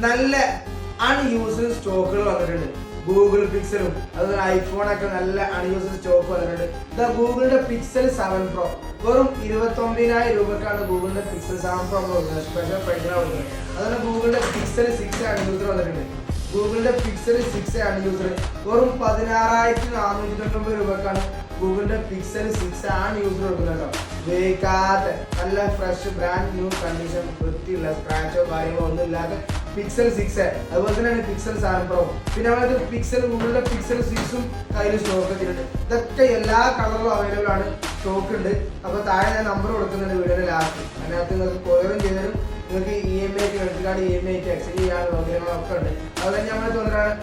നല്ല അൺയൂസ്ഡ് സ്റ്റോക്കുകൾ വന്നിട്ടുണ്ട്. ഗൂഗിൾ പിക്സലും അതുപോലെ ഐഫോണൊക്കെ നല്ല അൺയൂസ്ഡ് സ്റ്റോക്ക് വന്നിട്ടുണ്ട്. ഇതാ ഗൂഗിളിന്റെ പിക്സൽ 7 പ്രോ വെറും 29,000 രൂപക്കാണ് ഗൂഗിളിന്റെ പിക്സൽ 7 പ്രോ കൊടുക്കുന്നത്. സ്പെഷ്യൽ പ്രൈസിലാണ് കൊടുക്കുന്നത്. അതുപോലെ ഗൂഗിളിന്റെ പിക്സൽ 6 അൺയൂസ്ഡ് വന്നിട്ടുണ്ട്. ഗൂഗിളിന്റെ പിക്സൽ 6 അൺയൂസ്ഡ് വെറും 16,499 രൂപക്കാണ് ഗൂഗിളിന്റെ പിക്സൽ 6 അൺയൂസ്ഡ് കൊടുക്കുന്നത് കേട്ടോ. ഉപയോഗിക്കാത്ത നല്ല ഫ്രഷ് ബ്രാൻഡ് ന്യൂ കണ്ടീഷൻ വൃത്തിയുള്ള സ്ക്രാച്ചോ കാര്യങ്ങളോ ഒന്നും ഇല്ലാത്ത പിക്സൽ 6. അതുപോലെ തന്നെയാണ് പിക്സൽ 7 പ്രോ. പിന്നെ നമ്മളത് ഗൂഗിളിന്റെ പിക്സൽ 6ഉം കയ്യിൽ സ്റ്റോക്ക് എത്തിയിട്ടുണ്ട്. ഇതൊക്കെ എല്ലാ കളറിലും അവൈലബിൾ ആണ്, സ്റ്റോക്ക് ഉണ്ട്. അപ്പോൾ താഴെ ഞാൻ നമ്പർ കൊടുക്കുന്നുണ്ട് വീഡിയോയുടെ ലാസ്റ്റ്. അതിനകത്ത് നിങ്ങൾക്ക് കൊറിയറും ചെയ്തരും, നിങ്ങൾക്ക് EMI credit card EMI exchange ചെയ്യാനുള്ള സൗകര്യങ്ങളൊക്കെ ഉണ്ട്. അതുപോലെ നമ്മൾ തോന്നുന്നതാണ്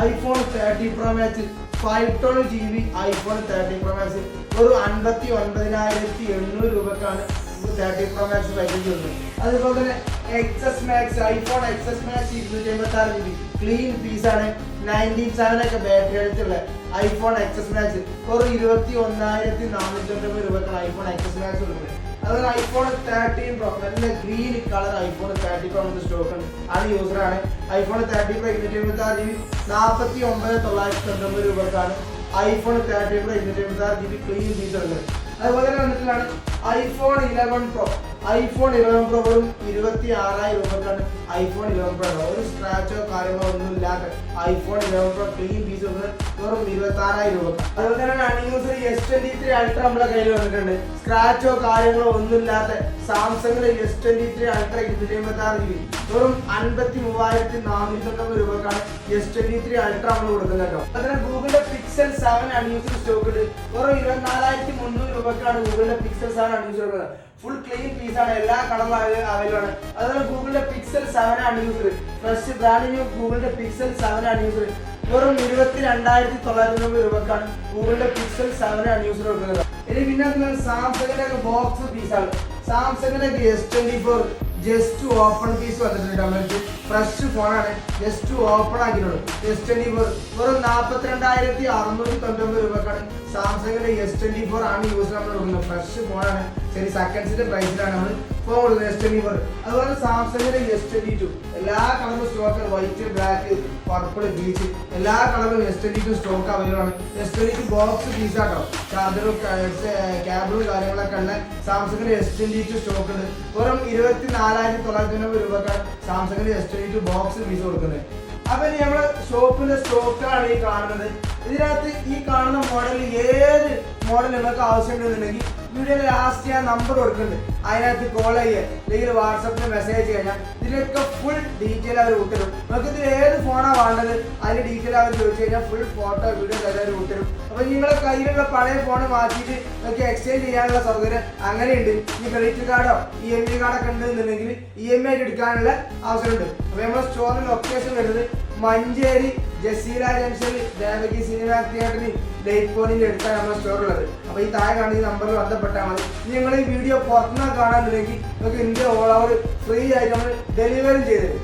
iPhone 30 pro max 512 GB iPhone 30 pro max ഒരു 59,800 രൂപക്കാണ് 30 പ്രോ മാക്സ് പാക്കേജ് വരുന്നത്. അതുപോലെ തന്നെ iPhone XS Max 256 GB clean പീസാണ്. 97 ഒക്കെ ബാറ്ററി അടുത്തുള്ള ഐഫോൺ XS Max ഒരു 21,499 രൂപക്കാണ് ഐഫോൺ XS Max കൊടുക്കുന്നത്. അതുപോലെ ഐഫോൺ 13 പ്രോ നല്ല green colour iPhone 30 pro stock ഉണ്ട്. അത് യൂസറാണ്. ഐഫോൺ 30 പ്രോ 256 GB 49,999 രൂപക്കാണ് iPhone 30 pro 256 GB clean piece ഉള്ളത്. അതുപോലെ തന്നെ വന്നിട്ടുള്ളതാണ് ഐഫോൺ 11 പ്രോ വെറും 26,000 രൂപക്കാണ് ഐഫോൺ 11 പ്രോ. ഒരു സ്ക്രാച്ചോ കാര്യങ്ങളോ ഒന്നും ഇല്ലാത്ത ഐഫോൺ 11 പ്രോ ക്ലീൻ പീസ് വെറും 26,000 രൂപ. അതുപോലെ തന്നെ അൺയൂസ്ഡ് S23 അൾട്ര നമ്മുടെ കയ്യിൽ വന്നിട്ടുണ്ട്. സ്ക്രാച്ചോ കാര്യങ്ങളോ ഒന്നും ഇല്ലാത്ത സാംസങ്ങിന്റെ S23 അൾട്ര 256 GB വെറും 53,499 രൂപക്കാണ് S23 അൾട്ര നമ്മൾ കൊടുക്കുന്നത് കേട്ടോ. അതുപോലെ ഗൂഗിളിന്റെ പിക്സൽ 7 അൺയൂസ്ഡ് സ്റ്റോക്ക് ഉണ്ട്. വെറും 24,300 രൂപക്കാണ് ഗൂഗിളിന്റെ പിക്സൽ 7 അൺയൂസ്ഡ് കൊടുക്കുന്നത്. ഫുൾ ക്ലീൻ പീസ് ആണ്, എല്ലാ കളറും അവൈലബിൾ ആണ്. അതുപോലെ ഗൂഗിളിന്റെ pixel 7 unused fresh brand new ഗൂഗിളിന്റെ പിക്സൽ 7 അൺയൂസ്ഡ് വെറും 22,999 രൂപക്കാണ് ഗൂഗിളിന്റെ പിക്സൽ 7 അൺയൂസ്ഡ് കൊടുക്കുന്നത്. ഇനി പിന്നെ സാംസങ്ങിന്റെ ബോക്സ് പീസാണ്. സാംസങ്ങിന്റെ S24 ജസ്റ്റ് ഓപ്പൺ പീസ് വന്നിട്ടുണ്ട്. നമ്മൾക്ക് ഫ്രഷ് ഫോണാണ്, ജസ്റ്റ് ഓപ്പൺ ആക്കിയിട്ടുള്ളൂ. S24 വെറും 42,699 രൂപക്കാണ് സാംസങ്ങിന്റെ S24 ആണ് യൂസ് നമ്മൾ കൊടുക്കുന്നത്. ഫ്രഷ് ഫോണാണ്, ശരി സെക്കൻഡ്സിന്റെ പ്രൈസിലാണ് നമ്മൾ ഫോൺ കൊടുക്കുന്നത് S24. അതുപോലെ സാംസങ്ങിന്റെ S22 എല്ലാ കളറും stock, white black purple beach എല്ലാ കളറും S22 സ്റ്റോക്ക് അവൈലബിൾ ആണ്. S22 ബോക്സ് പീസാട്ടോ, ചാർജറും കേബിളും കാര്യങ്ങളൊക്കെ ഉള്ള സാംസങ്ങിന്റെ S22 സ്റ്റോക്ക് ഉണ്ട്. വെറും 24,999 രൂപക്കാണ് സാംസങ്ങിന്റെ S22 ബോക്സ് പീസ് കൊടുക്കുന്നത്. അപ്പൊ ഇനി നമ്മുടെ ഷോപ്പിന്റെ സ്റ്റോക്കുകളാണ് ഈ കാണുന്നത്. ഇതിനകത്ത് ഈ കാണുന്ന മോഡൽ ഏത് മോഡൽ നിങ്ങൾക്ക് ആവശ്യമുണ്ടെന്നുണ്ടെങ്കിൽ വീഡിയോയിൽ ലാസ്റ്റ് ഞാൻ നമ്പർ കൊടുക്കുന്നുണ്ട്. അതിനകത്ത് കോൾ ചെയ്യുക അല്ലെങ്കിൽ വാട്സപ്പിൽ മെസ്സേജ് കഴിഞ്ഞാൽ ഇതിലൊക്കെ ഫുൾ ഡീറ്റെയിൽ അവർ വിട്ടുതരും. നിങ്ങൾക്ക് ഇതിൽ ഏത് ഫോണാണ് വേണ്ടത് അതിന്റെ ഡീറ്റെയിൽ അവർ ചോദിച്ചു കഴിഞ്ഞാൽ ഫുൾ ഫോട്ടോ വീഡിയോ എല്ലാവരും വിട്ടുതരും. അപ്പൊ നിങ്ങളുടെ കയ്യിലുള്ള പഴയ ഫോൺ മാറ്റിയിട്ട് നിങ്ങൾക്ക് എക്സ്ചേഞ്ച് ചെയ്യാനുള്ള സൗകര്യം അങ്ങനെയുണ്ട്. ഈ ക്രെഡിറ്റ് കാർഡോ EMI കാർഡൊക്കെ ഉണ്ടെന്നുണ്ടെങ്കിൽ EMI ആയിട്ട് എടുക്കാനുള്ള അവസരമുണ്ട്. അപ്പൊ നമ്മുടെ സ്റ്റോറിന്റെ ലൊക്കേഷൻ വരുന്നത് മഞ്ചേരി ജസീല ജംഗ്ഷനിൽ ദേവകി സിനിമാ തിയേറ്ററിൽ ലൈറ്റ് പോയിന്റിന്റെ അടുത്താണ് നമ്മുടെ സ്റ്റോറുള്ളത്. അപ്പൊ ഈ താഴെ കാണുന്ന ഈ നമ്പറിൽ ബന്ധപ്പെട്ടാൽ മതി. നിങ്ങൾ ഈ വീഡിയോ പുറത്തുനിന്ന് കാണാനുണ്ടെങ്കിൽ നിങ്ങൾക്ക് ഇന്ത്യ ഓൾ ഓവർ ഫ്രീ ആയിട്ട് നമ്മൾ ഡെലിവറി ചെയ്ത് തരും.